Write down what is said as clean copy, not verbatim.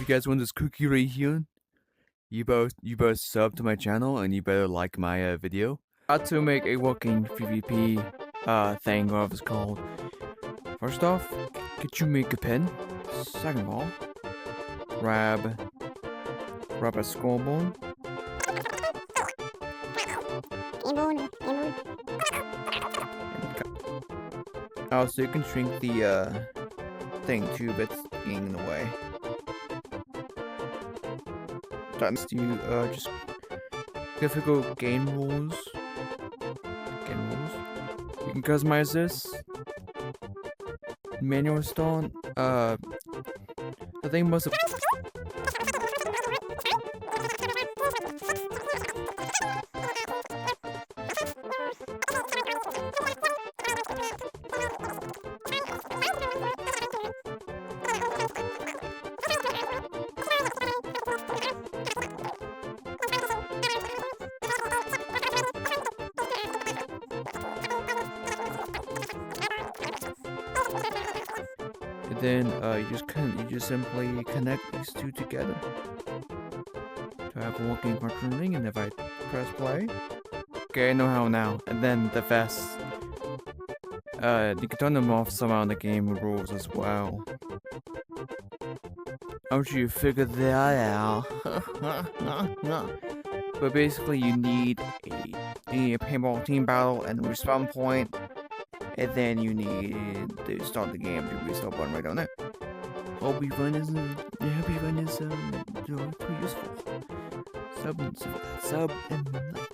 guys want this cookie right here, you better sub to my channel and you better like my video. How to make a working PvP thing, whatever it's called. First off, could you make a pen? Second of all, grab a skull bone. Also, you can shrink the thing too, but it's getting in the way. That's you just difficult game rules. You can customize this. Manual stone. The thing must have. Then you just simply connect these two together to have a working functioning. And if I press play, okay, I know how now. And then the vests, you can turn them off somehow in the game rules as well. I'm sure you figured that out. But basically, you need a paintball team battle and a respawn point. And then you need to start the game to restart button right on it. Hope you find this pretty useful. Sub and like.